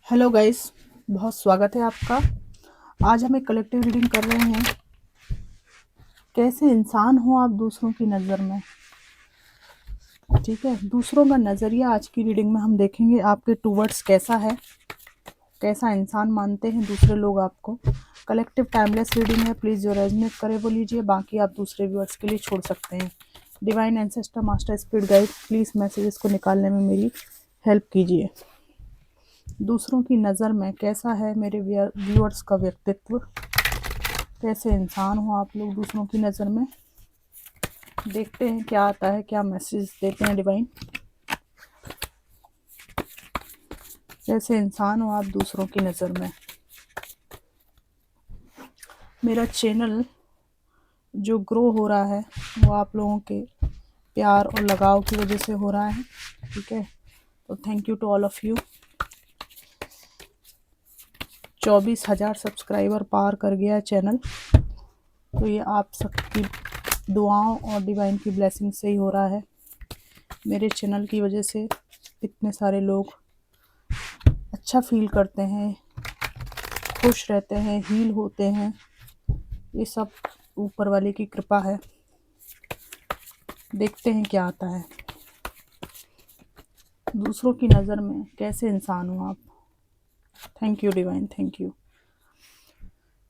Hello guys, बहुत स्वागत है आपका। आज हम एक कलेक्टिव रीडिंग कर रहे हैं। कैसे इंसान हो आप दूसरों की नज़र में। ठीक है, दूसरों का नज़रिया आज की रीडिंग में हम देखेंगे। आपके टूवर्ड्स कैसा है, कैसा इंसान मानते हैं दूसरे लोग आपको। कलेक्टिव टाइमलेस रीडिंग है, प्लीज़ जो रेजोनेट करे वो लीजिए, बाकी आप दूसरे व्यूअर्स के लिए छोड़ सकते हैं। Divine ancestor, master spirit guide, please messages को निकालने में मेरी हेल्प कीजिए। दूसरों की नज़र में कैसा है मेरे व्यूअर्स का व्यक्तित्व, कैसे इंसान हो आप लोग दूसरों की नज़र में। देखते हैं क्या आता है, क्या मैसेज देते हैं डिवाइन। कैसे इंसान हो आप दूसरों की नज़र में। मेरा चैनल जो ग्रो हो रहा है वो आप लोगों के प्यार और लगाव की वजह से हो रहा है। ठीक है, तो thank you to all of you. 24,000 subscriber पार कर गया चैनल, तो ये आप सबकी दुआओं और डिवाइन की ब्लेसिंग से ही हो रहा है। मेरे चैनल की वजह से इतने सारे लोग अच्छा फील करते हैं, खुश रहते हैं, हील होते हैं। ये सब ऊपर वाले की कृपा है। देखते हैं क्या आता है। दूसरों की नज़र में कैसे इंसान हो आप। Thank you divine, thank you.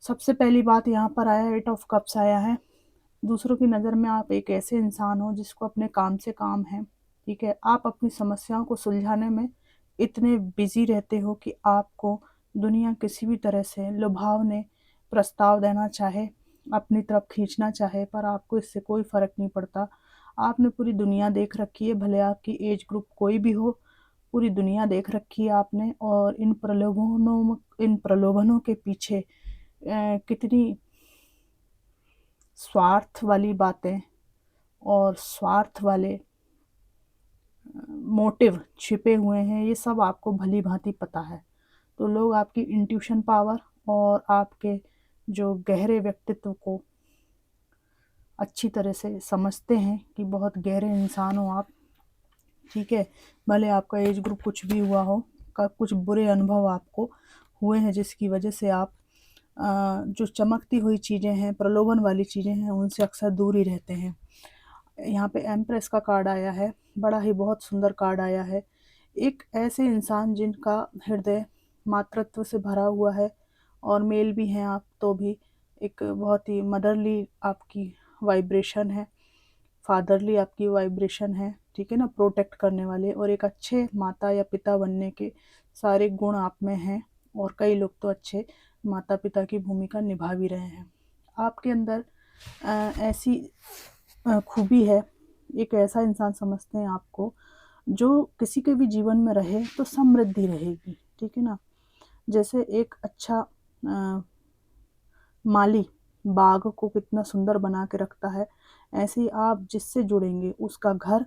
सबसे पहली बात यहाँ पर आया, 8 ऑफ कप्स आया है। दूसरों की नज़र में आप एक ऐसे इंसान हो जिसको अपने काम से काम है। ठीक है, आप अपनी समस्याओं को सुलझाने में इतने बिजी रहते हो कि आपको दुनिया किसी भी तरह से लुभावने प्रस्ताव देना चाहे, अपनी तरफ खींचना चाहे, पर आपको इससे कोई फ़र्क नहीं पड़ता। आपने पूरी दुनिया देख रखी है, भले आपकी एज ग्रुप कोई भी हो, पूरी दुनिया देख रखी है आपने। और इन प्रलोभनों के पीछे कितनी स्वार्थ वाली बातें और स्वार्थ वाले मोटिव छिपे हुए हैं, ये सब आपको भली भांति पता है। तो लोग आपकी इंट्यूशन पावर और आपके जो गहरे व्यक्तित्व को अच्छी तरह से समझते हैं कि बहुत गहरे इंसान हो आप। ठीक है, भले आपका एज ग्रुप कुछ भी हुआ हो, का कुछ बुरे अनुभव आपको हुए हैं जिसकी वजह से आप जो चमकती हुई चीज़ें हैं, प्रलोभन वाली चीज़ें हैं, उनसे अक्सर दूर ही रहते हैं। यहाँ पे एम्प्रेस का कार्ड आया है, बड़ा ही बहुत सुंदर कार्ड आया है। एक ऐसे इंसान जिनका हृदय मातृत्व से भरा हुआ है, और मेल भी हैं आप तो भी एक बहुत ही मदरली आपकी वाइब्रेशन है, फादरली आपकी वाइब्रेशन है। ठीक है ना, प्रोटेक्ट करने वाले, और एक अच्छे माता या पिता बनने के सारे गुण आप में हैं। और कई लोग तो अच्छे माता पिता की भूमिका निभा भी रहे हैं। आपके अंदर ऐसी खूबी है, एक ऐसा इंसान समझते हैं आपको जो किसी के भी जीवन में रहे तो समृद्धि रहेगी। ठीक है ना, जैसे एक अच्छा माली बाग को कितना सुंदर बना के रखता है, ऐसे ही आप जिससे जुड़ेंगे उसका घर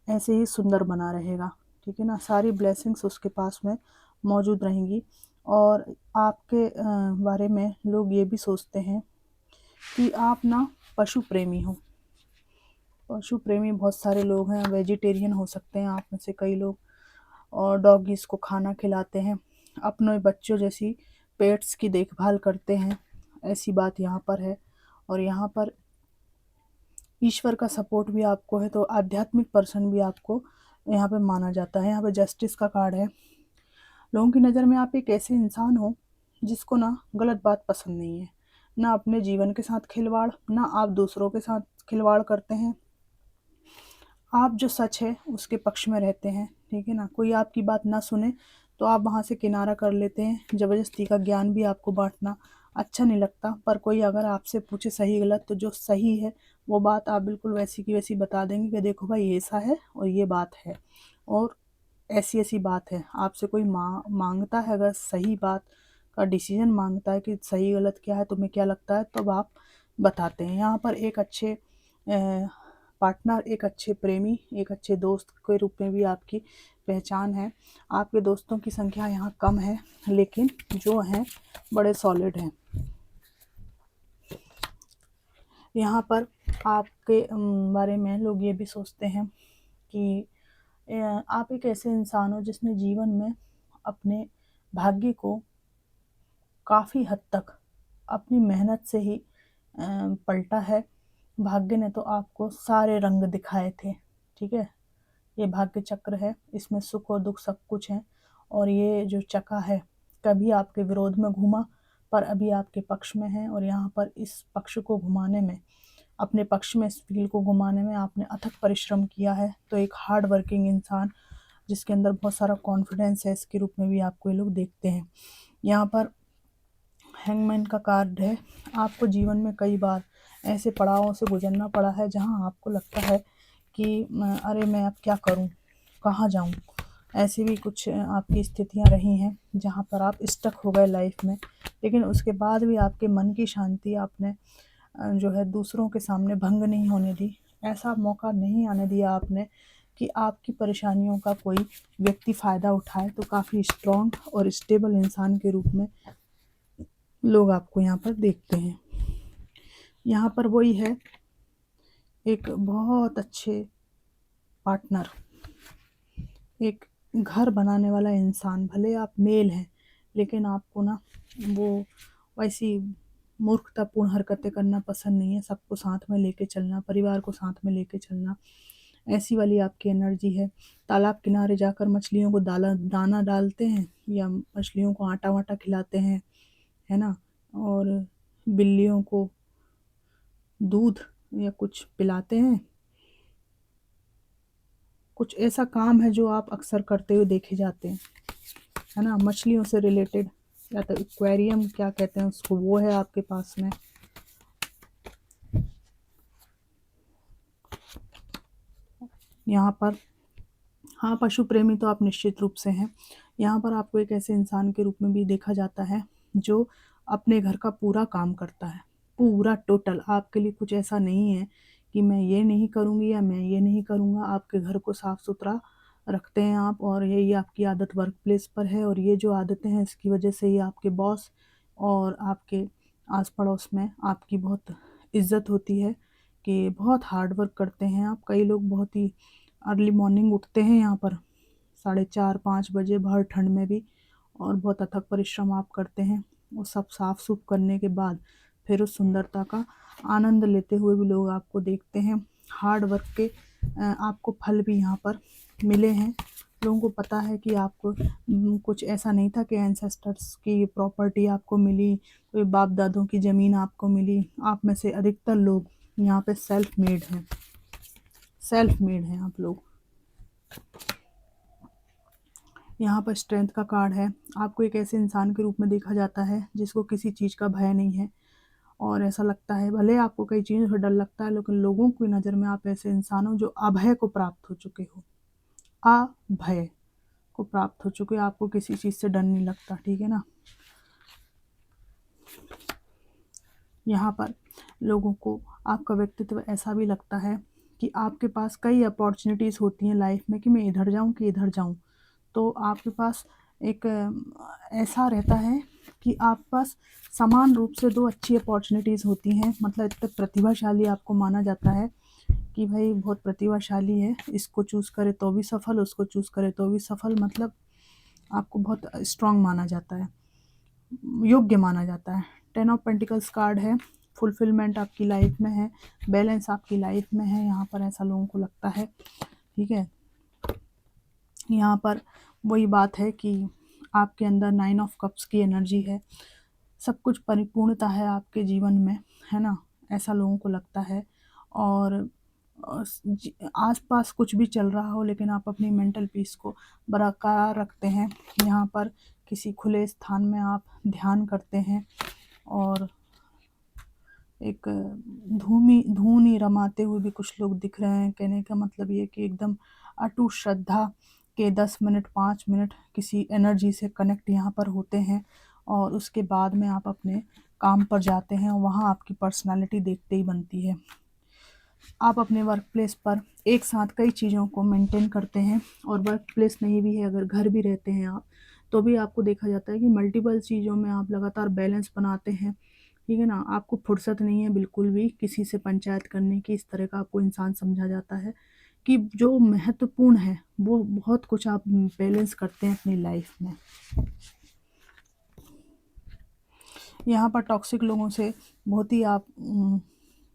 ऐसे ही सुंदर बना रहेगा। ठीक है ना, सारी ब्लेसिंग्स उसके पास में मौजूद रहेंगी। और आपके बारे में लोग ये भी सोचते हैं कि आप ना पशु प्रेमी हो। पशु प्रेमी बहुत सारे लोग हैं, वेजिटेरियन हो सकते हैं आप में से कई लोग, और डॉगीज़ को खाना खिलाते हैं, अपने बच्चों जैसी पेट्स की देखभाल करते हैं, ऐसी बात यहाँ पर है। और यहाँ पर ईश्वर का सपोर्ट भी आपको है, तो आध्यात्मिक पर्सन भी आपको यहाँ पे माना जाता है। यहाँ पे जस्टिस का कार्ड है। लोगों की नज़र में आप एक ऐसे इंसान हो जिसको ना गलत बात पसंद नहीं है, ना अपने जीवन के साथ खिलवाड़, ना आप दूसरों के साथ खिलवाड़ करते हैं। आप जो सच है उसके पक्ष में रहते हैं। ठीक है ना, कोई आपकी बात ना सुने तो आप वहाँ से किनारा कर लेते हैं। ज़बरदस्ती का ज्ञान भी आपको बांटना अच्छा नहीं लगता, पर कोई अगर आपसे पूछे सही गलत, तो जो सही है वो बात आप बिल्कुल वैसी की वैसी बता देंगे कि देखो भाई ऐसा है और ये बात है, और ऐसी ऐसी बात है। आपसे कोई मांगता है, अगर सही बात का डिसीजन मांगता है कि सही गलत क्या है, तुम्हें क्या लगता है, तब आप बताते हैं। यहाँ पर एक अच्छे पार्टनर, एक अच्छे प्रेमी, एक अच्छे दोस्त के रूप में भी आपकी पहचान है। आपके दोस्तों की संख्या यहाँ कम है, लेकिन जो हैं बड़े सॉलिड हैं। यहाँ पर आपके बारे में लोग ये भी सोचते हैं कि आप एक ऐसे इंसान हो जिसने जीवन में अपने भाग्य को काफ़ी हद तक अपनी मेहनत से ही पलटा है। भाग्य ने तो आपको सारे रंग दिखाए थे, ठीक है। ये भाग्य चक्र है, इसमें सुख और दुख सब कुछ है। और ये जो चक्का है कभी आपके विरोध में घूमा, पर अभी आपके पक्ष में है। और यहाँ पर इस पक्ष को घुमाने में, अपने पक्ष में इस व्हील को घुमाने में आपने अथक परिश्रम किया है। तो एक हार्ड वर्किंग इंसान जिसके अंदर बहुत सारा कॉन्फिडेंस है, इसके रूप में भी आपको ये लोग देखते हैं। यहाँ पर हैंगमैन का कार्ड है। आपको जीवन में कई बार ऐसे पड़ावों से गुजरना पड़ा है जहां आपको लगता है कि अरे मैं अब क्या करूं, कहाँ जाऊं। ऐसी भी कुछ आपकी स्थितियां रही हैं जहां पर आप स्टक हो गए लाइफ में, लेकिन उसके बाद भी आपके मन की शांति आपने जो है दूसरों के सामने भंग नहीं होने दी। ऐसा मौका नहीं आने दिया आपने कि आपकी परेशानियों का कोई व्यक्ति फ़ायदा उठाए। तो काफ़ी स्ट्रॉन्ग और स्टेबल इंसान के रूप में लोग आपको यहाँ पर देखते हैं। यहाँ पर वही है, एक बहुत अच्छे पार्टनर, एक घर बनाने वाला इंसान। भले आप मेल हैं, लेकिन आपको ना वो वैसी मूर्खतापूर्ण हरकतें करना पसंद नहीं है। सबको साथ में लेके चलना, परिवार को साथ में लेके चलना, ऐसी वाली आपकी एनर्जी है। तालाब किनारे जाकर मछलियों को दाना डालते हैं, या मछलियों को आटा वाटा खिलाते हैं, है ना। और बिल्लियों को दूध या कुछ पिलाते हैं। कुछ ऐसा काम है जो आप अक्सर करते हुए देखे जाते हैं, है ना। मछलियों से रिलेटेड, या तो एक्वेरियम क्या कहते हैं उसको, वो है आपके पास में। यहाँ पर हाँ, पशु प्रेमी तो आप निश्चित रूप से हैं। यहाँ पर आपको एक ऐसे इंसान के रूप में भी देखा जाता है जो अपने घर का पूरा काम करता है, पूरा टोटल। आपके लिए कुछ ऐसा नहीं है कि मैं ये नहीं करूँगी या मैं ये नहीं करूँगा। आपके घर को साफ सुथरा रखते हैं आप, और यही आपकी आदत वर्क प्लेस पर है। और ये जो आदतें हैं, इसकी वजह से ही आपके बॉस और आपके आस पड़ोस में आपकी बहुत इज्जत होती है कि बहुत हार्ड वर्क करते हैं आप। कई लोग बहुत ही अर्ली मॉर्निंग उठते हैं यहाँ पर 4:30-5 बजे, भर ठंड में भी, और बहुत अथक परिश्रम आप करते हैं। वो सब साफ सूफ करने के बाद फिर उस सुंदरता का आनंद लेते हुए भी लोग आपको देखते हैं। हार्ड वर्क के आपको फल भी यहाँ पर मिले हैं। लोगों को पता है कि आपको कुछ ऐसा नहीं था कि एंसेस्टर्स की प्रॉपर्टी आपको मिली, कोई बाप दादों की ज़मीन आपको मिली। आप में से अधिकतर लोग यहाँ पे सेल्फ मेड हैं, सेल्फ मेड हैं आप लोग। यहाँ पर स्ट्रेंथ का कार्ड है। आपको एक ऐसे इंसान के रूप में देखा जाता है जिसको किसी चीज़ का भय नहीं है। और ऐसा लगता है, भले आपको कई चीज़ों से डर लगता है, लेकिन लोगों की नज़र में आप ऐसे इंसान हो जो अभय को प्राप्त हो चुके हो, अभय को प्राप्त हो चुके हो। आपको किसी चीज़ से डर नहीं लगता, ठीक है ना। यहाँ पर लोगों को आपका व्यक्तित्व ऐसा भी लगता है कि आपके पास कई अपॉर्चुनिटीज़ होती हैं लाइफ में कि मैं इधर जाऊँ कि इधर जाऊँ। तो आपके पास एक ऐसा रहता है कि आपके पास समान रूप से 2 अच्छी अपॉर्चुनिटीज़ होती हैं। मतलब इतने प्रतिभाशाली आपको माना जाता है कि भाई बहुत प्रतिभाशाली है, इसको चूज़ करे तो भी सफल, उसको चूज़ करे तो भी सफल। मतलब आपको बहुत स्ट्रांग माना जाता है, योग्य माना जाता है। 10 ऑफ पेंटिकल्स कार्ड है। फुलफिलमेंट आपकी लाइफ में है, बैलेंस आपकी लाइफ में है, यहाँ पर ऐसा लोगों को लगता है, ठीक है। यहाँ पर वही बात है कि आपके अंदर 9 ऑफ कप्स की एनर्जी है। सब कुछ परिपूर्णता है आपके जीवन में, है ना, ऐसा लोगों को लगता है। और आसपास कुछ भी चल रहा हो, लेकिन आप अपनी मेंटल पीस को बरकरार रखते हैं। यहाँ पर किसी खुले स्थान में आप ध्यान करते हैं, और एक धूनी रमाते हुए भी कुछ लोग दिख रहे हैं। कहने का मतलब ये कि एकदम अटूट श्रद्धा के 10 मिनट 5 मिनट किसी एनर्जी से कनेक्ट यहाँ पर होते हैं, और उसके बाद में आप अपने काम पर जाते हैं, और वहाँ आपकी पर्सनालिटी देखते ही बनती है। आप अपने वर्क प्लेस पर एक साथ कई चीज़ों को मेंटेन करते हैं, और वर्क प्लेस नहीं भी है, अगर घर भी रहते हैं आप, तो भी आपको देखा जाता है कि मल्टीपल चीज़ों में आप लगातार बैलेंस बनाते हैं, ठीक है ना। आपको फुर्सत नहीं है बिल्कुल भी किसी से पंचायत करने की। इस तरह का आपको इंसान समझा जाता है कि जो महत्वपूर्ण है वो बहुत कुछ आप बैलेंस करते हैं अपनी लाइफ में। यहाँ पर टॉक्सिक लोगों से बहुत ही आप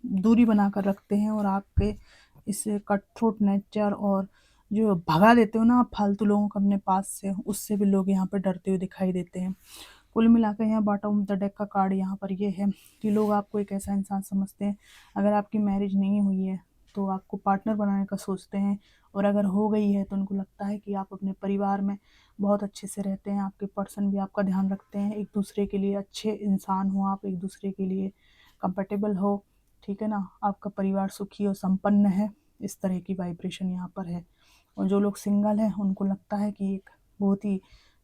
दूरी बनाकर रखते हैं, और आपके इस कट थ्रोट नेचर और जो भगा देते हो ना आप फालतू लोगों को अपने पास से, उससे भी लोग यहाँ पर डरते हुए दिखाई देते हैं। कुल मिलाकर यहाँ बॉटम ऑफ द डेक का कार्ड यहाँ पर ये है कि लोग आपको एक ऐसा इंसान समझते हैं, अगर आपकी मैरिज नहीं हुई है तो आपको पार्टनर बनाने का सोचते हैं, और अगर हो गई है तो उनको लगता है कि आप अपने परिवार में बहुत अच्छे से रहते हैं, आपके पर्सन भी आपका ध्यान रखते हैं, एक दूसरे के लिए अच्छे इंसान हो, आप एक दूसरे के लिए कंपेटेबल हो, ठीक है ना, आपका परिवार सुखी और संपन्न है, इस तरह की वाइब्रेशन यहाँ पर है। और जो लोग सिंगल हैं उनको लगता है कि एक बहुत ही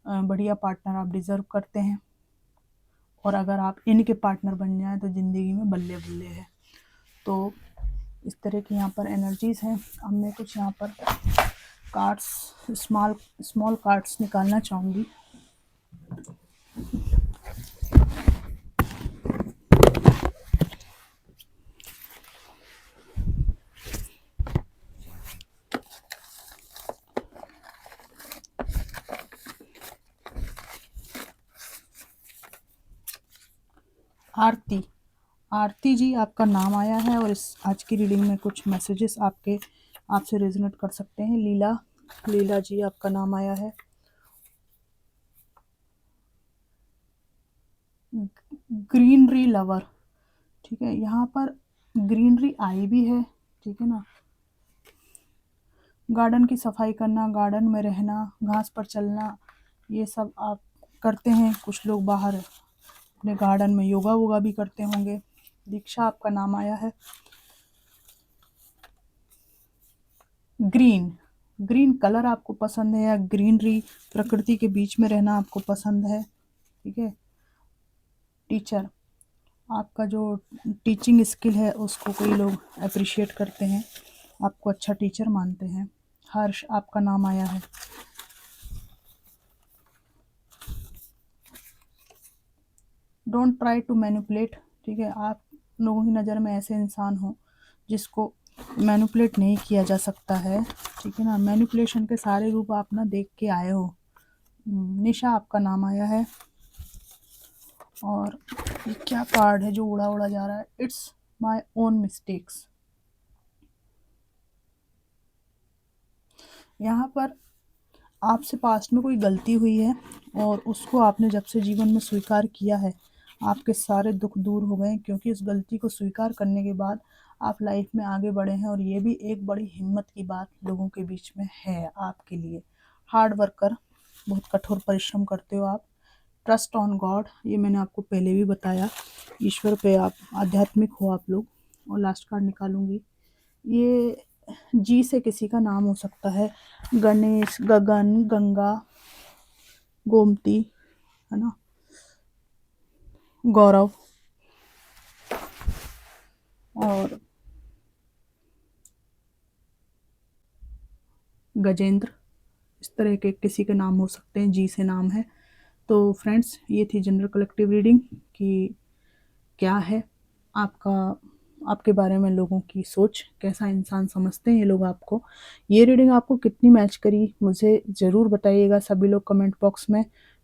बढ़िया पार्टनर आप डिज़र्व करते हैं, और अगर आप इनके पार्टनर बन जाएं तो ज़िंदगी में बल्ले बल्ले है। तो इस तरह की यहाँ पर एनर्जीज़ हैं। अब मैं कुछ यहाँ पर कार्ड्स, स्मॉल कार्ड्स निकालना चाहूँगी। आरती, आरती जी आपका नाम आया है, और इस आज की रीडिंग में कुछ मैसेजेस आपसे रेजोनेट कर सकते हैं। लीला, लीला जी आपका नाम आया है। ग्रीनरी लवर, ठीक है, यहाँ पर ग्रीनरी आई भी है, ठीक है ना, गार्डन की सफाई करना, गार्डन में रहना, घास पर चलना, ये सब आप करते हैं। कुछ लोग बाहर अपने गार्डन में योगा वोगा भी करते होंगे। दीक्षा आपका नाम आया है। ग्रीन, ग्रीन कलर आपको पसंद है, या ग्रीनरी प्रकृति के बीच में रहना आपको पसंद है, ठीक है। टीचर, आपका जो टीचिंग स्किल है उसको कई लोग अप्रिशिएट करते हैं, आपको अच्छा टीचर मानते हैं। हर्ष आपका नाम आया है। डोंट ट्राई टू मैनिपुलेट, ठीक है, आप लोगों की नज़र में ऐसे इंसान हो जिसको मैनिपुलेट नहीं किया जा सकता है, ठीक है ना, मैनिपुलेशन के सारे रूप आप ना देख के आए हो। निशा आपका नाम आया है। और ये क्या कार्ड है जो उड़ा उड़ा जा रहा है? It's my own mistakes. यहाँ पर आपसे पास्ट में कोई गलती हुई है, और उसको आपने जब से जीवन में स्वीकार किया है, आपके सारे दुख दूर हो गए, क्योंकि उस गलती को स्वीकार करने के बाद आप लाइफ में आगे बढ़े हैं, और ये भी एक बड़ी हिम्मत की बात लोगों के बीच में है आपके लिए। हार्ड वर्कर, बहुत कठोर परिश्रम करते हो आप। ट्रस्ट ऑन गॉड, ये मैंने आपको पहले भी बताया, ईश्वर पे आप आध्यात्मिक हो आप लोग। और लास्ट कार्ड निकालूंगी, ये जी से किसी का नाम हो सकता है, गणेश, गगन, गंगा, गोमती, है ना, गौरव, और गजेंद्र, इस तरह के किसी के नाम हो सकते हैं, जी से नाम है। तो फ्रेंड्स, ये थी जनरल कलेक्टिव रीडिंग कि क्या है आपका, आपके बारे में लोगों की सोच, कैसा इंसान समझते हैं ये लोग आपको। ये रीडिंग आपको कितनी मैच करी मुझे ज़रूर बताइएगा सभी लोग कमेंट बॉक्स में।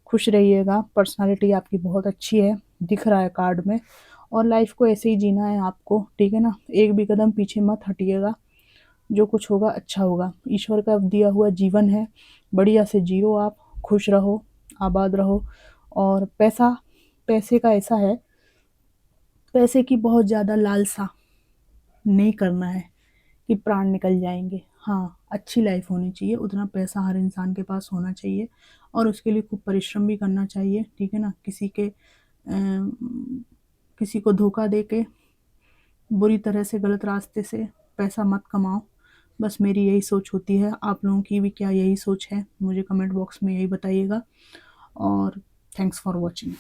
खुश रहिएगा, पर्सनालिटी आपकी बहुत अच्छी है, दिख रहा है कार्ड में, और लाइफ को ऐसे ही जीना है आपको, ठीक है ना, एक भी कदम पीछे मत हटिएगा, जो कुछ होगा अच्छा होगा, ईश्वर का दिया हुआ जीवन है, बढ़िया से जियो आप, खुश रहो, आबाद रहो। और पैसे का ऐसा है, पैसे की बहुत ज़्यादा लालसा नहीं करना है कि प्राण निकल जाएंगे। हाँ, अच्छी लाइफ होनी चाहिए, उतना पैसा हर इंसान के पास होना चाहिए, और उसके लिए खूब परिश्रम भी करना चाहिए, ठीक है ना, किसी को धोखा दे के, बुरी तरह से, गलत रास्ते से पैसा मत कमाओ। बस मेरी यही सोच होती है, आप लोगों की भी क्या यही सोच है? मुझे कमेंट बॉक्स में यही बताइएगा। और थैंक्स फॉर वॉचिंग।